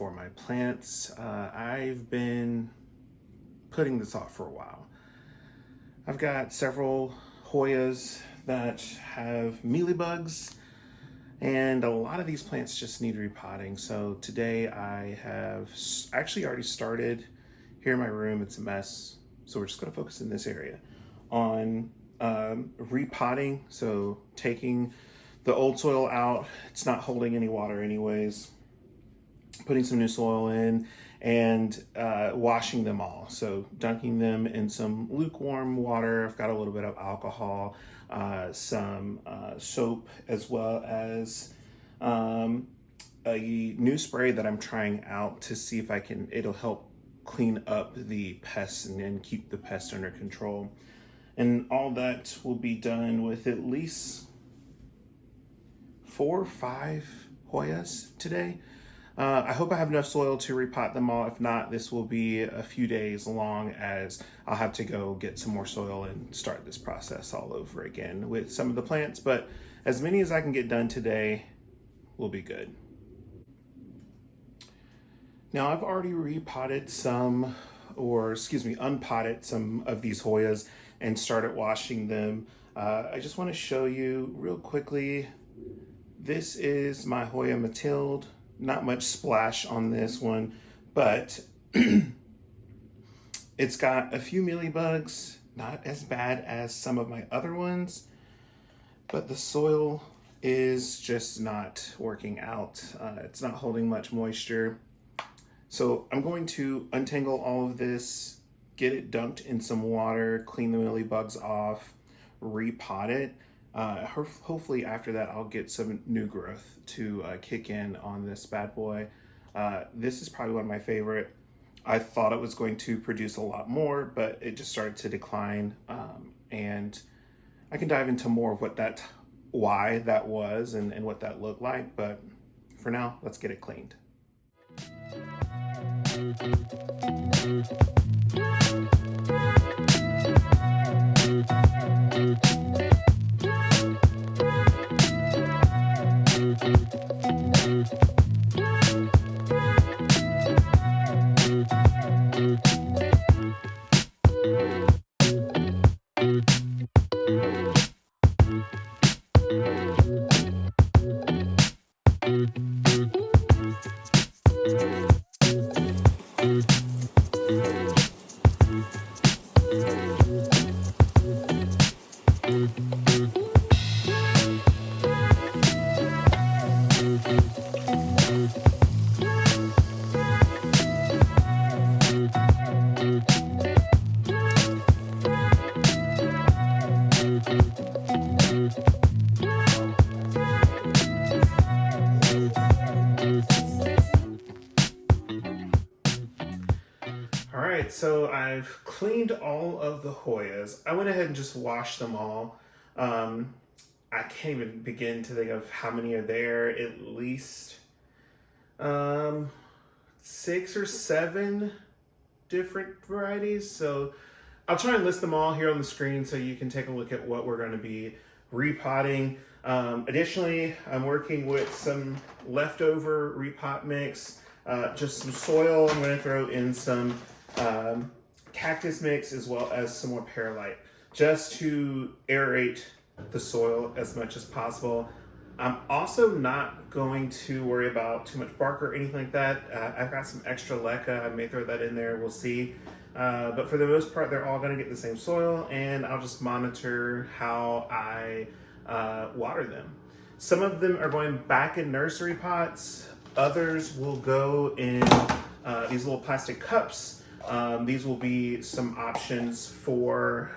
for my plants. I've been putting this off for a while. I've got several Hoyas that have mealybugs, and a lot of these plants just need repotting. So today I have actually already started here in my room. It's a mess, so we're just going to focus in this area on repotting. So taking the old soil out, it's not holding any water anyways, putting some new soil in, and washing them all. So dunking them in some lukewarm water. I've got a little bit of alcohol, some soap, as well as a new spray that I'm trying out to see if it'll help clean up the pests and keep the pests under control. And all that will be done with at least 4 or 5 Hoyas today. I hope I have enough soil to repot them all. If not, this will be a few days long, as I'll have to go get some more soil and start this process all over again with some of the plants. But as many as I can get done today will be good. Now, I've already unpotted some of these Hoyas and started washing them. I just want to show you real quickly. This is my Hoya Matilde. Not much splash on this one, but it's got a few mealybugs, not as bad as some of my other ones, but the soil is just not working out. It's not holding much moisture. So I'm going to untangle all of this, get it dunked in some water, clean the mealybugs off, repot it. Hopefully after that I'll get some new growth to kick in on this bad boy. This is probably one of my favorite. I thought it was going to produce a lot more, but it just started to decline. And I can dive into more of why that was and what that looked like. But for now, let's get it cleaned. Alright, so I've cleaned all of the Hoyas. I went ahead and just washed them all. I can't even begin to think of how many are there. At least 6 or 7 different varieties. So I'll try and list them all here on the screen so you can take a look at what we're going to be repotting. Additionally, I'm working with some leftover repot mix, just some soil. I'm going to throw in some cactus mix, as well as some more perlite, just to aerate the soil as much as possible. I'm also not going to worry about too much bark or anything like that. I've got some extra leca. I may throw that in there. We'll see. But for the most part, they're all going to get the same soil, and I'll just monitor how I water them. Some of them are going back in nursery pots. Others will go in these little plastic cups. These will be some options for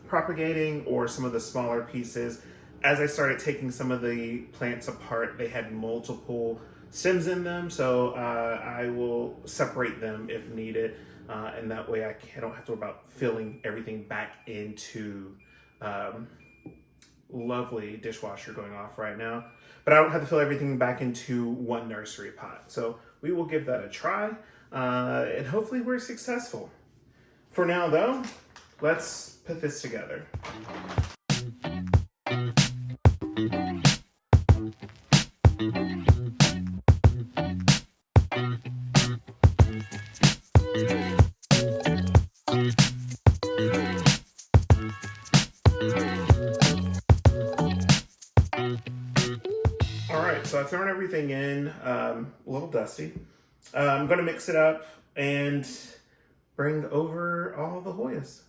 propagating, or some of the smaller pieces. As I started taking some of the plants apart, they had multiple stems in them, so I will separate them if needed, and that way I don't have to worry about filling everything back into lovely dishwasher going off right now. But I don't have to fill everything back into one nursery pot. So we will give that a try, and hopefully we're successful. For now though, let's put this together. throwing everything in, a little dusty. I'm going to mix it up and bring over all the Hoyas.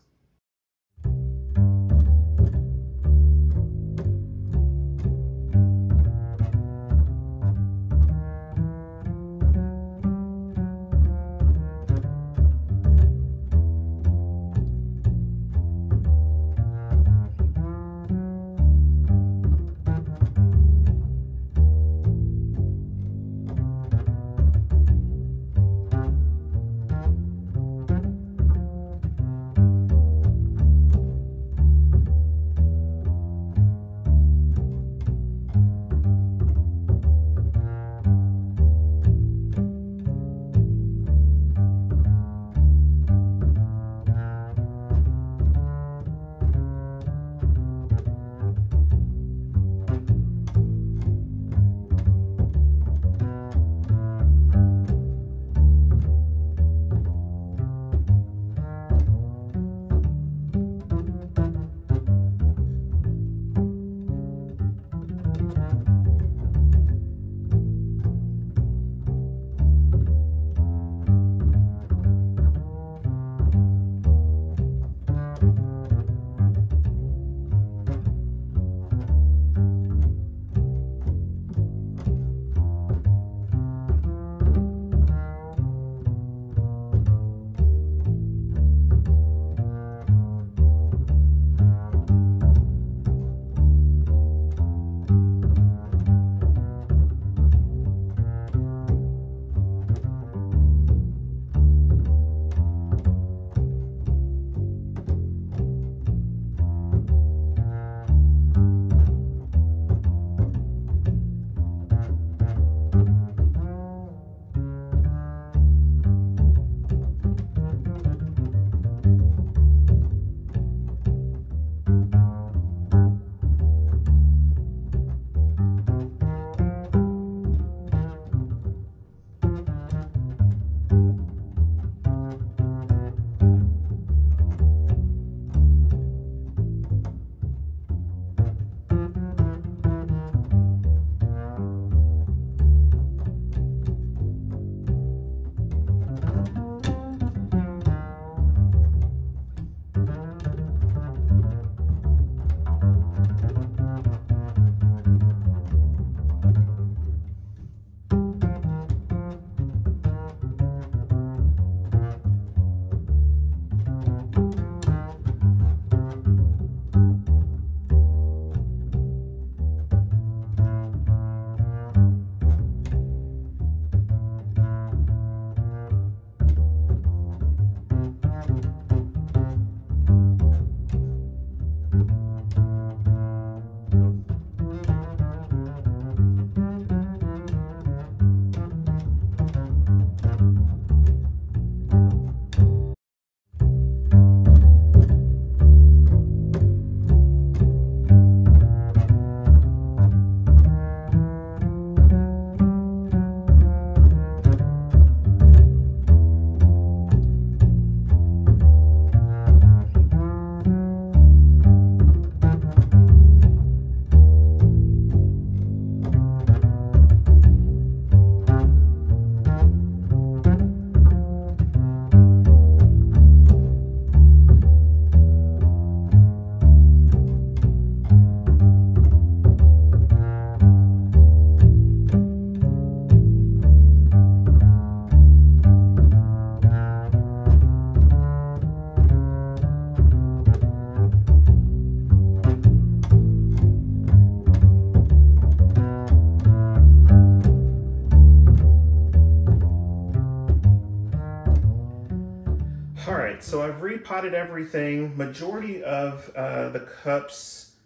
All right, so I've repotted everything. Majority of the cups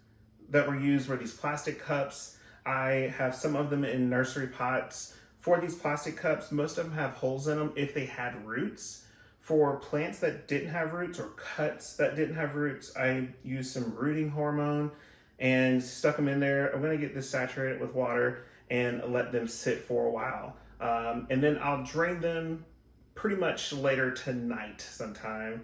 that were used were these plastic cups. I have some of them in nursery pots. For these plastic cups, most of them have holes in them if they had roots. For plants that didn't have roots or cuts that didn't have roots, I used some rooting hormone and stuck them in there. I'm gonna get this saturated with water and let them sit for a while. And then I'll drain them pretty much later tonight sometime,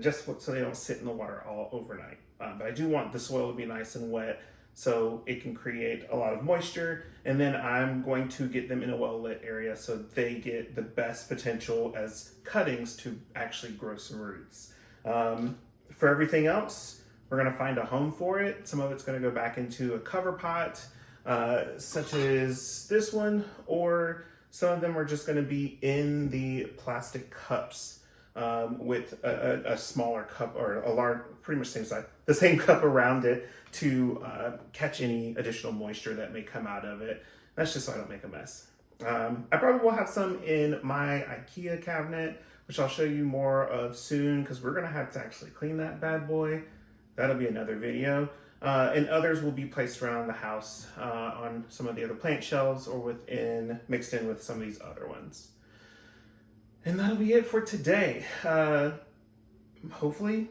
just so they don't sit in the water all overnight. But I do want the soil to be nice and wet so it can create a lot of moisture. And then I'm going to get them in a well-lit area so they get the best potential as cuttings to actually grow some roots. For everything else, we're going to find a home for it. Some of it's going to go back into a cover pot, such as this one, or some of them are just going to be in the plastic cups with a smaller cup or a large, pretty much same size, the same cup around it to catch any additional moisture that may come out of it. That's just so I don't make a mess. I probably will have some in my IKEA cabinet, which I'll show you more of soon because we're going to have to actually clean that bad boy. That'll be another video. And others will be placed around the house on some of the other plant shelves or mixed in with some of these other ones. And that'll be it for today. Hopefully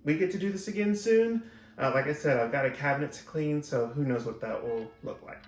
we get to do this again soon. Like I said, I've got a cabinet to clean, so who knows what that will look like.